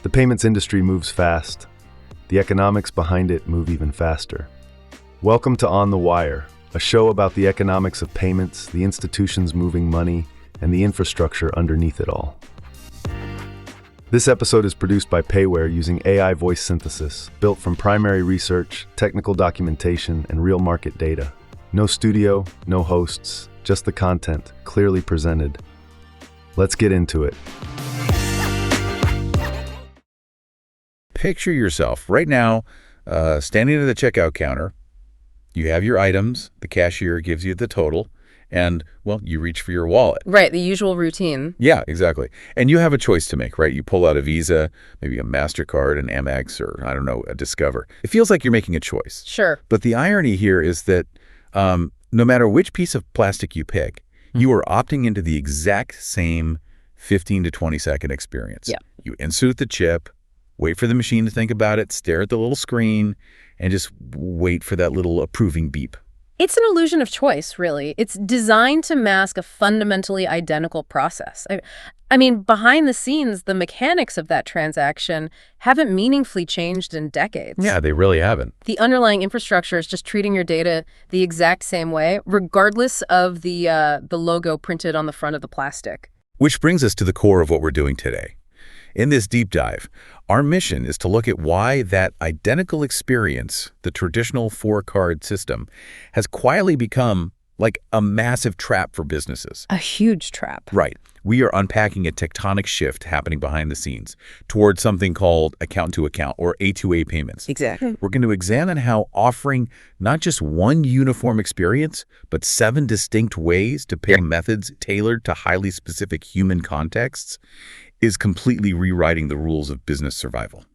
The payments industry moves fast. The economics behind it move even faster. Welcome to On the Wire, a show about the economics of payments, the institutions moving money, and the infrastructure underneath it all. This episode is produced by Payware using AI voice synthesis, built from primary research, technical documentation, and real market data. No studio, no hosts, just the content, clearly presented. Let's get into it. Picture yourself right now standing at the checkout counter. You have your items, the cashier gives you the total, and, well, you reach for your wallet. Right, the usual routine. Yeah, exactly. And you have a choice to make, right? You pull out a Visa, maybe a MasterCard, an Amex, or, I don't know, a Discover. It feels like you're making a choice. Sure. But the irony here is that no matter which piece of plastic you pick, you are opting into the exact same 15 to 20 second experience. Yeah. You insert the chip, wait for the machine to think about it, stare at the little screen, and just wait for that little approving beep. It's an illusion of choice, really. It's designed to mask a fundamentally identical process. I mean, behind the scenes, the mechanics of that transaction haven't meaningfully changed in decades. Yeah, they really haven't. The underlying infrastructure is just treating your data the exact same way, regardless of the logo printed on the front of the plastic. Which brings us to the core of what we're doing today. In this deep dive, our mission is to look at why that identical experience, the traditional four-card system, has quietly become like a massive trap for businesses. A huge trap. Right. We are unpacking a tectonic shift happening behind the scenes towards something called account-to-account or A2A payments. Exactly. We're going to examine how offering not just one uniform experience, but 7 distinct ways to pay methods tailored to highly specific human contexts is completely rewriting the rules of business survival.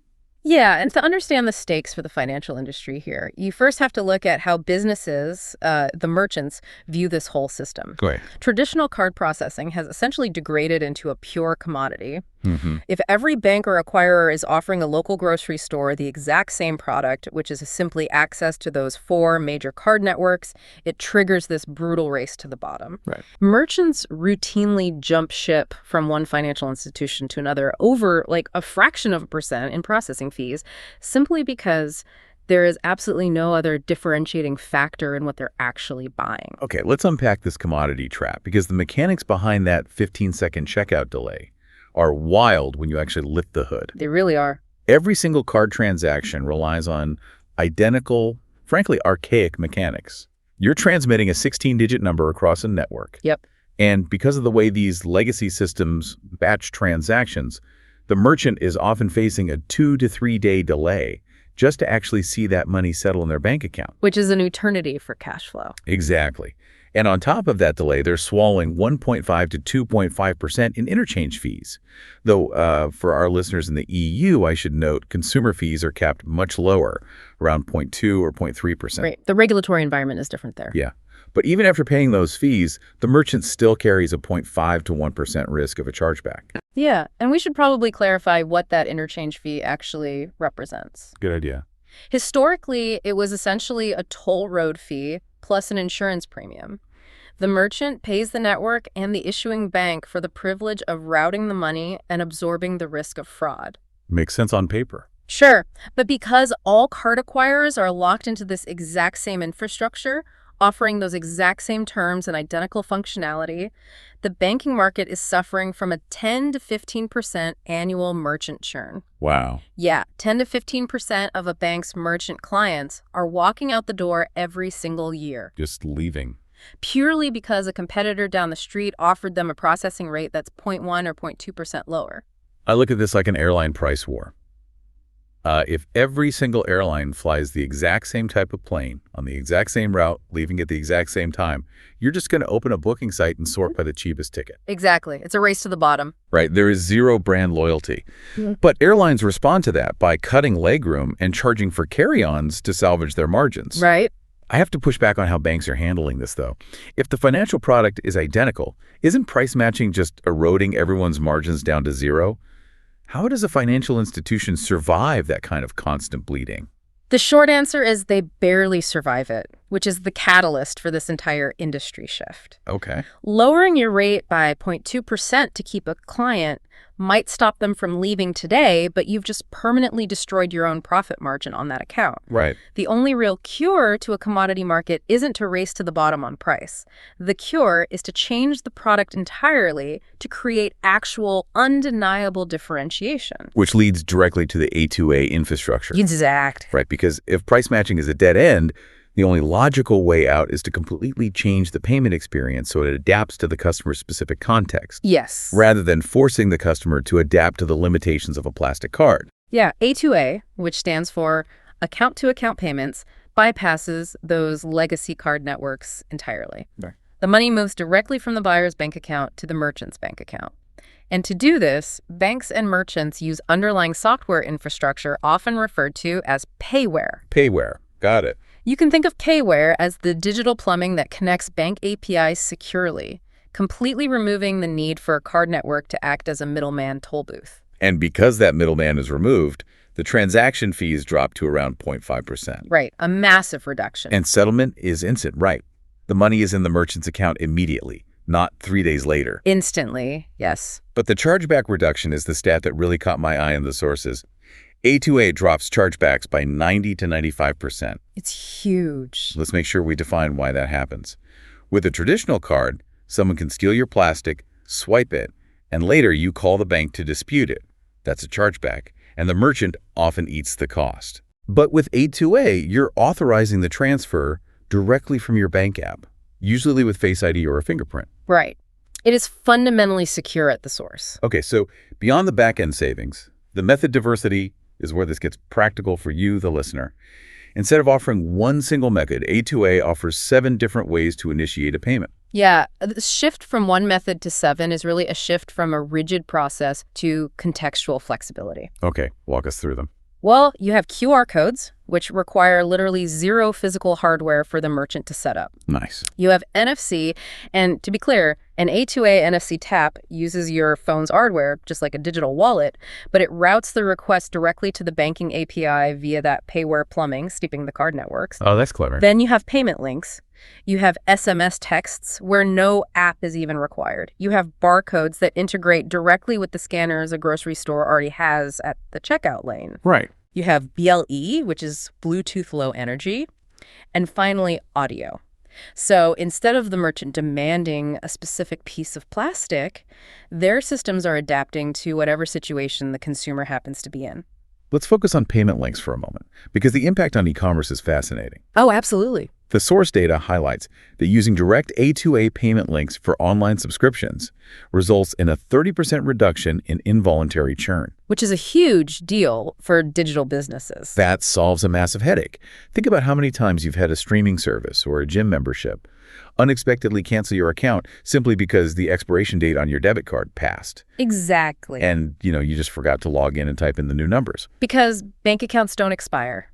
Yeah, and to understand the stakes for the financial industry here, you first have to look at how businesses, the merchants, view this whole system. Go ahead. Traditional card processing has essentially degraded into a pure commodity. Mm-hmm. If every bank or acquirer is offering a local grocery store the exact same product, which is simply access to those 4 major card networks, it triggers this brutal race to the bottom. Right. Merchants routinely jump ship from one financial institution to another over like a fraction of a percent in processing fees, simply because there is absolutely no other differentiating factor in what they're actually buying. Okay, let's unpack this commodity trap, because the mechanics behind that 15-second checkout delay are wild when you actually lift the hood. They really are. Every single card transaction relies on identical, frankly, archaic mechanics. You're transmitting a 16-digit number across a network. Yep. And because of the way these legacy systems batch transactions, the merchant is often facing a 2 to 3 day delay just to actually see that money settle in their bank account. Which is an eternity for cash flow. Exactly. And on top of that delay, they're swallowing 1.5 to 2.5% in interchange fees. Though for our listeners in the EU, I should note, consumer fees are capped much lower, around 0.2 or 0.3%. Right. The regulatory environment is different there. Yeah. But even after paying those fees, the merchant still carries a 0.5 to 1% risk of a chargeback. Yeah, and we should probably clarify what that interchange fee actually represents. Good idea. Historically, it was essentially a toll road fee plus an insurance premium. The merchant pays the network and the issuing bank for the privilege of routing the money and absorbing the risk of fraud. Makes sense on paper. Sure, but because all card acquirers are locked into this exact same infrastructure, offering those exact same terms and identical functionality, the banking market is suffering from a 10 to 15% annual merchant churn. Wow. Yeah, 10 to 15% of a bank's merchant clients are walking out the door every single year. Just leaving. Purely because a competitor down the street offered them a processing rate that's 0.1 or 0.2% lower. I look at this like an airline price war. If every single airline flies the exact same type of plane on the exact same route, leaving at the exact same time, you're just going to open a booking site and sort by the cheapest ticket. Exactly. It's a race to the bottom. Right. There is zero brand loyalty. Yeah. But airlines respond to that by cutting legroom and charging for carry-ons to salvage their margins. Right. I have to push back on how banks are handling this, though. If the financial product is identical, isn't price matching just eroding everyone's margins down to zero? How does a financial institution survive that kind of constant bleeding? The short answer is they barely survive it. which is the catalyst for this entire industry shift. Okay. Lowering your rate by 0.2% to keep a client might stop them from leaving today, but you've just permanently destroyed your own profit margin on that account. Right. The only real cure to a commodity market isn't to race to the bottom on price. The cure is to change the product entirely to create actual, undeniable differentiation. Which leads directly to the A2A infrastructure. Exact. Right, because if price matching is a dead end, the only logical way out is to completely change the payment experience so it adapts to the customer's specific context. Yes. Rather than forcing the customer to adapt to the limitations of a plastic card. Yeah, A2A, which stands for account-to-account payments, bypasses those legacy card networks entirely. Right. The money moves directly from the buyer's bank account to the merchant's bank account. And to do this, banks and merchants use underlying software infrastructure often referred to as payware. Payware. Got it. You can think of payware as the digital plumbing that connects bank APIs securely, completely removing the need for a card network to act as a middleman toll booth. And because that middleman is removed, the transaction fees drop to around 0.5%. Right, a massive reduction. And settlement is instant, right? The money is in the merchant's account immediately, not 3 days later. Instantly, yes. But the chargeback reduction is the stat that really caught my eye in the sources. A2A drops chargebacks by 90 to 95%. It's huge. Let's make sure we define why that happens. With a traditional card, someone can steal your plastic, swipe it, and later you call the bank to dispute it. That's a chargeback, and the merchant often eats the cost. But with A2A, you're authorizing the transfer directly from your bank app, usually with Face ID or a fingerprint. Right. It is fundamentally secure at the source. Okay, so beyond the back-end savings, the method diversity is where this gets practical for you, the listener. Instead of offering one single method, A2A offers 7 different ways to initiate a payment. Yeah, the shift from one method to 7 is really a shift from a rigid process to contextual flexibility. Okay, walk us through them. Well, you have QR codes, which require literally 0 physical hardware for the merchant to set up. Nice. You have NFC, and to be clear, an A2A NFC tap uses your phone's hardware, just like a digital wallet, but it routes the request directly to the banking API via that payware plumbing, steeping the card networks. Oh, that's clever. Then you have payment links. You have SMS texts where no app is even required. You have barcodes that integrate directly with the scanners a grocery store already has at the checkout lane. Right. You have BLE, which is Bluetooth Low Energy, and finally, audio. So instead of the merchant demanding a specific piece of plastic, their systems are adapting to whatever situation the consumer happens to be in. Let's focus on payment links for a moment, because the impact on e-commerce is fascinating. Oh, absolutely. The source data highlights that using direct A2A payment links for online subscriptions results in a 30% reduction in involuntary churn. Which is a huge deal for digital businesses. That solves a massive headache. Think about how many times you've had a streaming service or a gym membership unexpectedly cancel your account simply because the expiration date on your debit card passed. Exactly. And, you just forgot to log in and type in the new numbers. Because bank accounts don't expire.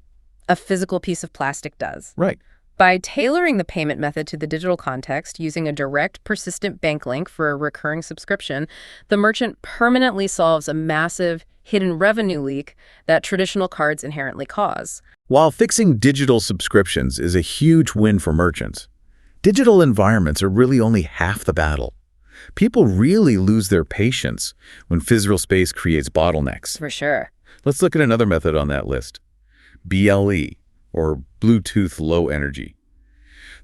A physical piece of plastic does. Right. By tailoring the payment method to the digital context, using a direct, persistent bank link for a recurring subscription, the merchant permanently solves a massive, hidden revenue leak that traditional cards inherently cause. While fixing digital subscriptions is a huge win for merchants, digital environments are really only half the battle. People really lose their patience when physical space creates bottlenecks. For sure. Let's look at another method on that list. BLE, or Bluetooth Low Energy.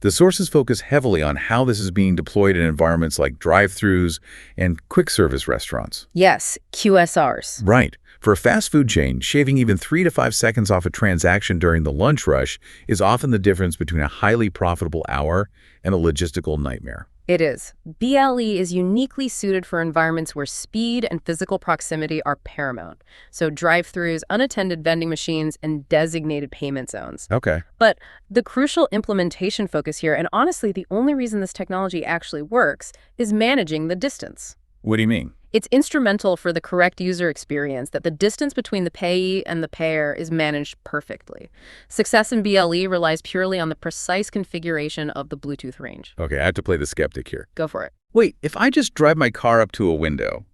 The sources focus heavily on how this is being deployed in environments like drive-thrus and quick-service restaurants. Yes, QSRs. Right. For a fast food chain, shaving even 3 to 5 seconds off a transaction during the lunch rush is often the difference between a highly profitable hour and a logistical nightmare. It is. BLE is uniquely suited for environments where speed and physical proximity are paramount. So drive-thrus, unattended vending machines, and designated payment zones. Okay. But the crucial implementation focus here, and honestly the only reason this technology actually works, is managing the distance. What do you mean? It's instrumental for the correct user experience that the distance between the payee and the payer is managed perfectly. Success in BLE relies purely on the precise configuration of the Bluetooth range. Okay, I have to play the skeptic here. Go for it. Wait, if I just drive my car up to a window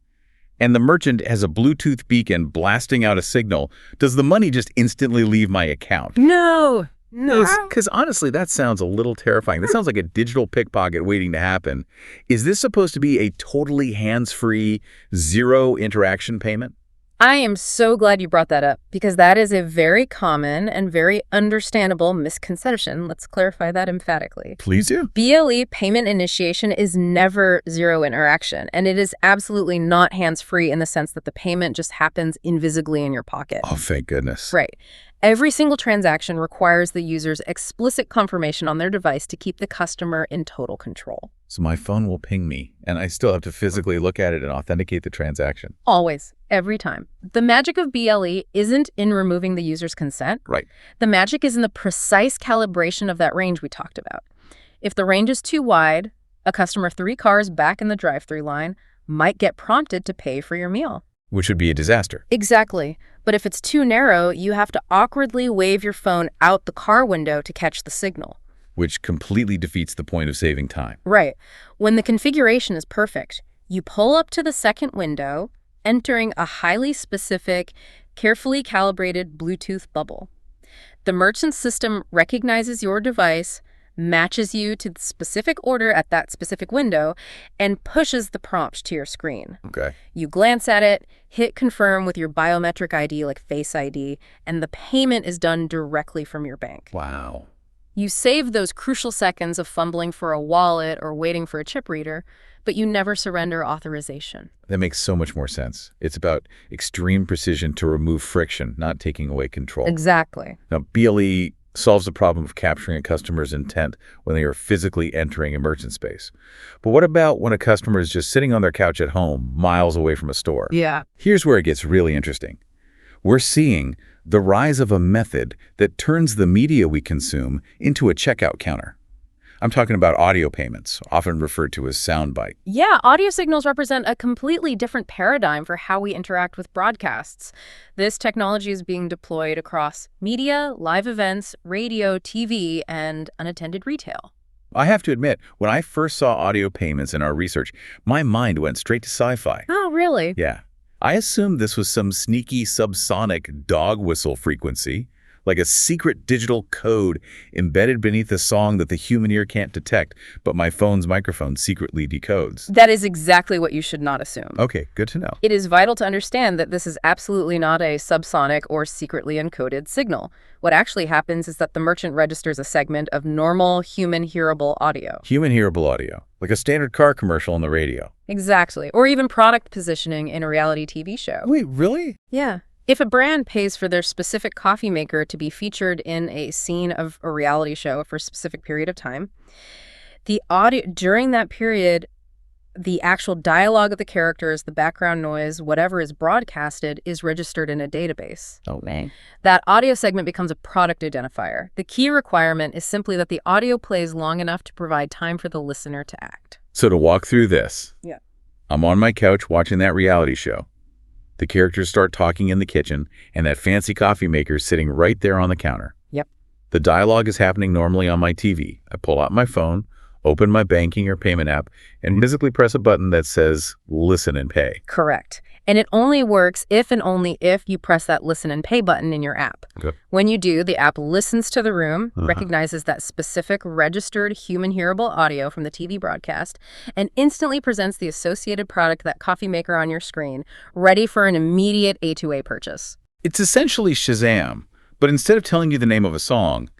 and the merchant has a Bluetooth beacon blasting out a signal, does the money just instantly leave my account? No, Because honestly, that sounds a little terrifying. That sounds like a digital pickpocket waiting to happen. Is this supposed to be a totally hands-free, zero interaction payment? I am so glad you brought that up, because that is a very common and very understandable misconception. Let's clarify that emphatically. Please do. BLE payment initiation is never zero interaction, and it is absolutely not hands-free in the sense that the payment just happens invisibly in your pocket. Oh, thank goodness. Right. Every single transaction requires the user's explicit confirmation on their device to keep the customer in total control. So my phone will ping me, and I still have to physically look at it and authenticate the transaction. Always. Every time. The magic of BLE isn't in removing the user's consent. Right. The magic is in the precise calibration of that range we talked about. If the range is too wide, a customer 3 cars back in the drive-thru line might get prompted to pay for your meal. Which would be a disaster. Exactly. But if it's too narrow, you have to awkwardly wave your phone out the car window to catch the signal. Which completely defeats the point of saving time. Right. When the configuration is perfect, you pull up to the second window, entering a highly specific, carefully calibrated Bluetooth bubble. The merchant system recognizes your device, matches you to the specific order at that specific window, and pushes the prompt to your screen. Okay. You glance at it, hit confirm with your biometric ID like Face ID, and the payment is done directly from your bank. Wow. You save those crucial seconds of fumbling for a wallet or waiting for a chip reader, but you never surrender authorization. That makes so much more sense. It's about extreme precision to remove friction, not taking away control. Exactly. Now, BLE solves the problem of capturing a customer's intent when they are physically entering a merchant space. But what about when a customer is just sitting on their couch at home, miles away from a store? Yeah. Here's where it gets really interesting. We're seeing the rise of a method that turns the media we consume into a checkout counter. I'm talking about audio payments, often referred to as soundbite. Yeah, audio signals represent a completely different paradigm for how we interact with broadcasts. This technology is being deployed across media, live events, radio, TV, and unattended retail. I have to admit, when I first saw audio payments in our research, my mind went straight to sci-fi. Oh, really? Yeah. I assumed this was some sneaky subsonic dog whistle frequency, like a secret digital code embedded beneath a song that the human ear can't detect, but my phone's microphone secretly decodes. That is exactly what you should not assume. Okay, good to know. It is vital to understand that this is absolutely not a subsonic or secretly encoded signal. What actually happens is that the merchant registers a segment of normal human hearable audio. Human hearable audio, like a standard car commercial on the radio. Exactly. Or even product positioning in a reality TV show. Wait, really? Yeah. If a brand pays for their specific coffee maker to be featured in a scene of a reality show for a specific period of time, the audio during that period, the actual dialogue of the characters, the background noise, whatever is broadcasted is registered in a database. Oh, man. That audio segment becomes a product identifier. The key requirement is simply that the audio plays long enough to provide time for the listener to act. So to walk through this, Yeah. I'm on my couch watching that reality show. The characters start talking in the kitchen, and that fancy coffee maker is sitting right there on the counter. Yep. The dialogue is happening normally on my TV. I pull out my phone, open my banking or payment app, and physically press a button that says, listen and pay. Correct. And it only works if and only if you press that listen and pay button in your app. Okay. When you do, the app listens to the room, recognizes that specific registered human hearable audio from the TV broadcast, and instantly presents the associated product, that coffee maker on your screen, ready for an immediate A2A purchase. It's essentially Shazam, but instead of telling you the name of a song,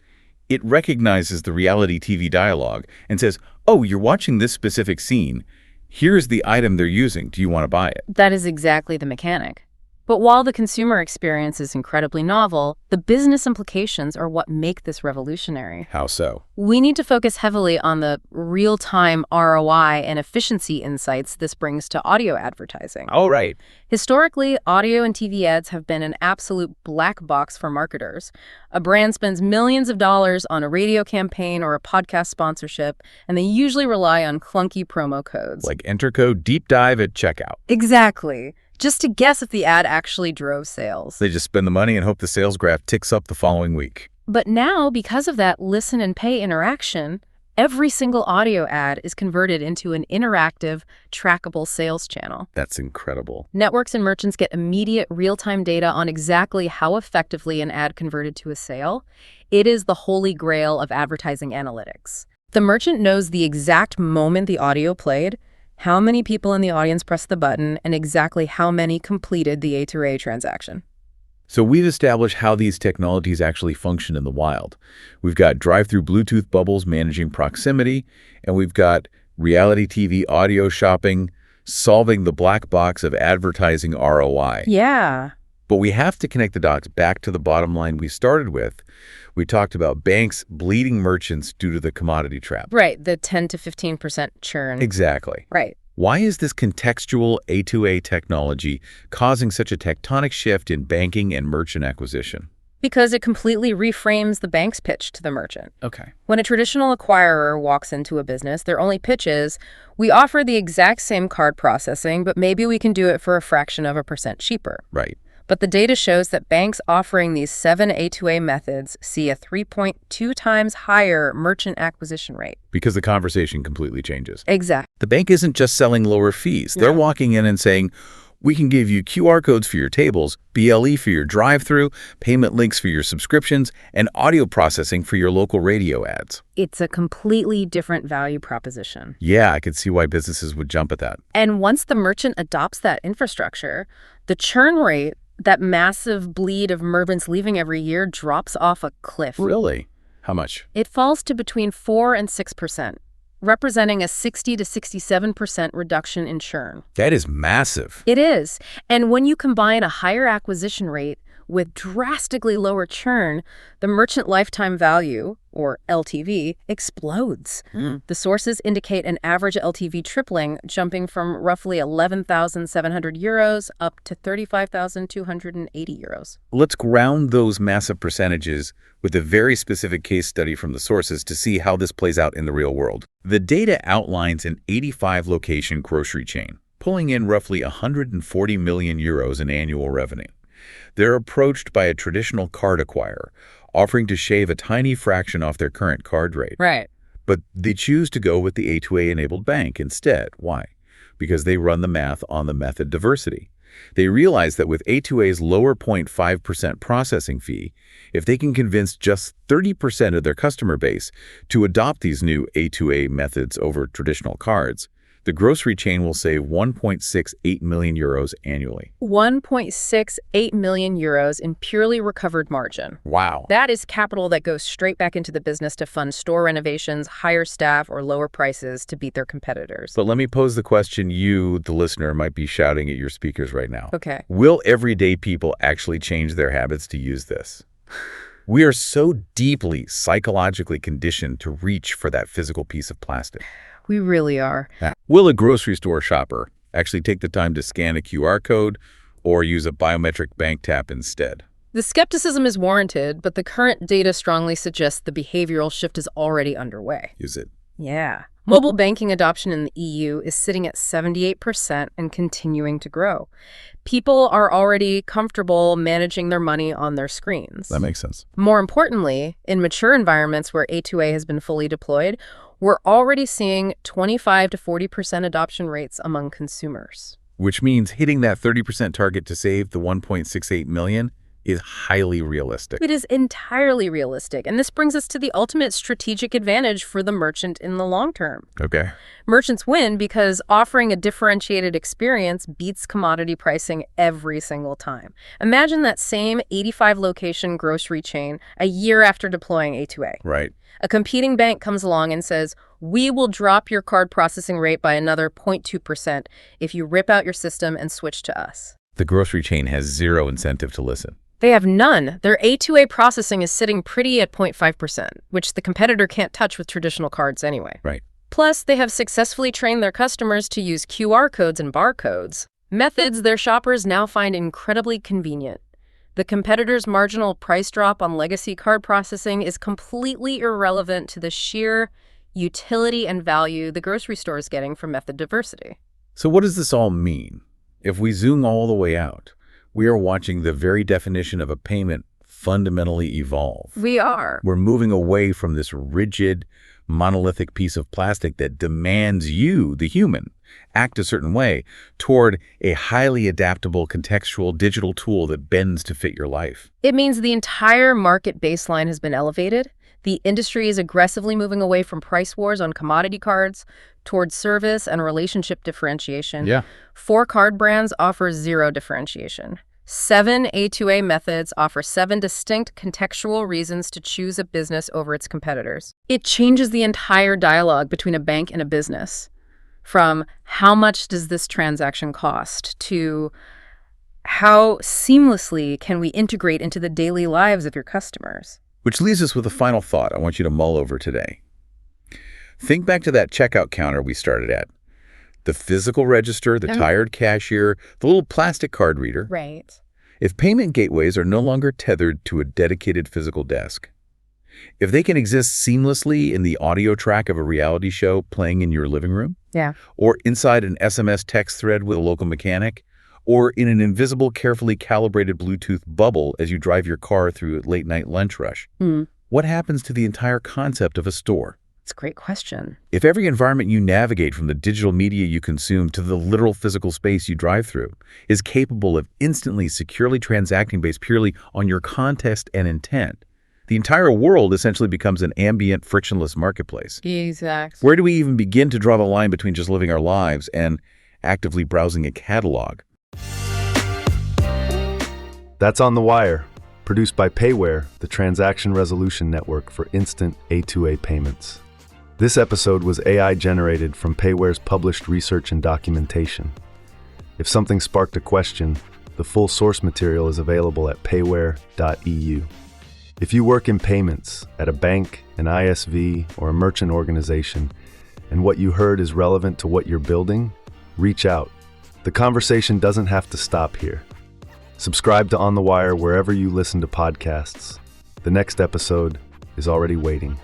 it recognizes the reality TV dialogue and says, oh, you're watching this specific scene. Here's the item they're using. Do you want to buy it? That is exactly the mechanic. But while the consumer experience is incredibly novel, the business implications are what make this revolutionary. How so? We need to focus heavily on the real-time ROI and efficiency insights this brings to audio advertising. Oh, right. Historically, audio and TV ads have been an absolute black box for marketers. A brand spends millions of dollars on a radio campaign or a podcast sponsorship, and they usually rely on clunky promo codes. Like enter code deep dive at checkout. Exactly. Just to guess if the ad actually drove sales. They just spend the money and hope the sales graph ticks up the following week. But now, because of that listen and pay interaction, Every single audio ad is converted into an interactive, trackable sales channel. That's incredible. Networks and merchants get immediate real-time data on exactly how effectively an ad converted to a sale. It is the holy grail of advertising analytics. The merchant knows the exact moment the audio played, how many people in the audience pressed the button, and exactly how many completed the A2A transaction. So we've established how these technologies actually function in the wild. We've got drive-through Bluetooth bubbles managing proximity, and we've got reality TV audio shopping solving the black box of advertising ROI. Yeah. But we have to connect the dots back to the bottom line we started with. We talked about banks bleeding merchants due to the commodity trap. Right, the 10 to 15% churn. Exactly. Right. Why is this contextual A2A technology causing such a tectonic shift in banking and merchant acquisition? Because it completely reframes the bank's pitch to the merchant. Okay. When a traditional acquirer walks into a business, their only pitch is, we offer the exact same card processing, but maybe we can do it for a fraction of a percent cheaper. Right. But the data shows that banks offering these 7 A2A methods see a 3.2 times higher merchant acquisition rate. Because the conversation completely changes. Exactly. The bank isn't just selling lower fees. They're walking in and saying, we can give you QR codes for your tables, BLE for your drive-through, payment links for your subscriptions, and audio processing for your local radio ads. It's a completely different value proposition. Yeah, I could see why businesses would jump at that. And once the merchant adopts that infrastructure, the churn rate, that massive bleed of merchants leaving every year, drops off a cliff. Really? How much? It falls to between 4 and 6%, representing a 60 to 67% reduction in churn. That is massive. It is. And when you combine a higher acquisition rate with drastically lower churn, the merchant lifetime value, or LTV, explodes. The sources indicate an average LTV tripling, jumping from roughly 11,700 euros up to 35,280 euros. Let's ground those massive percentages with a very specific case study from the sources to see how this plays out in the real world. The data outlines an 85-location grocery chain, pulling in roughly 140 million euros in annual revenue. They're approached by a traditional card acquirer, offering to shave a tiny fraction off their current card rate. Right. But they choose to go with the A2A-enabled bank instead. Why? Because they run the math on the method diversity. They realize that with A2A's lower 0.5% processing fee, if they can convince just 30% of their customer base to adopt these new A2A methods over traditional cards, the grocery chain will save 1.68 million euros annually. 1.68 million euros in purely recovered margin. Wow. That is capital that goes straight back into the business to fund store renovations, hire staff, or lower prices to beat their competitors. But let me pose the question you, the listener, might be shouting at your speakers right now. Okay. Will everyday people actually change their habits to use this? We are so deeply psychologically conditioned to reach for that physical piece of plastic. We really are. Will a grocery store shopper actually take the time to scan a QR code or use a biometric bank tap instead? The skepticism is warranted, but the current data strongly suggests the behavioral shift is already underway. Is it? Yeah. Mobile banking adoption in the EU is sitting at 78% and continuing to grow. People are already comfortable managing their money on their screens. That makes sense. More importantly, in mature environments where A2A has been fully deployed, we're already seeing 25 to 40% adoption rates among consumers. Which means hitting that 30% target to save the 1.68 million is highly realistic. It is entirely realistic, and this brings us to the ultimate strategic advantage for the merchant in the long term. Okay. Merchants win because offering a differentiated experience beats commodity pricing every single time. Imagine that same 85-location grocery chain a year after deploying A2A. Right. A competing bank comes along and says, we will drop your card processing rate by another 0.2% if you rip out your system and switch to us. The grocery chain has zero incentive to listen. They have none. Their A2A processing is sitting pretty at 0.5%, which the competitor can't touch with traditional cards anyway. Right. Plus, they have successfully trained their customers to use QR codes and barcodes, methods their shoppers now find incredibly convenient. The competitor's marginal price drop on legacy card processing is completely irrelevant to the sheer utility and value the grocery store is getting from method diversity. So what does this all mean? If we zoom all the way out, we are watching the very definition of a payment fundamentally evolve. We are. We're moving away from this rigid, monolithic piece of plastic that demands you, the human, act a certain way, toward a highly adaptable, contextual digital tool that bends to fit your life. It means the entire market baseline has been elevated. The industry is aggressively moving away from price wars on commodity cards towards service and relationship differentiation. Yeah. 4 card brands offer 0 differentiation. 7 A2A methods offer 7 distinct contextual reasons to choose a business over its competitors. It changes the entire dialogue between a bank and a business, from how much does this transaction cost to how seamlessly can we integrate into the daily lives of your customers. Which leaves us with a final thought I want you to mull over today. Think back to that checkout counter we started at. The physical register, the tired cashier, the little plastic card reader. Right. If payment gateways are no longer tethered to a dedicated physical desk, if they can exist seamlessly in the audio track of a reality show playing in your living room, or inside an SMS text thread with a local mechanic, or in an invisible, carefully calibrated Bluetooth bubble as you drive your car through a late-night lunch rush, what happens to the entire concept of a store? It's a great question. If every environment you navigate, from the digital media you consume to the literal physical space you drive through, is capable of instantly, securely transacting based purely on your context and intent, the entire world essentially becomes an ambient, frictionless marketplace. Exactly. Where do we even begin to draw the line between just living our lives and actively browsing a catalog? That's On the Wire, produced by Payware, the transaction resolution network for instant A2A payments. This episode was AI-generated from Payware's published research and documentation. If something sparked a question, the full source material is available at payware.eu. If you work in payments at a bank, an ISV, or a merchant organization, and what you heard is relevant to what you're building, reach out. The conversation doesn't have to stop here. Subscribe to On the Wire wherever you listen to podcasts. The next episode is already waiting.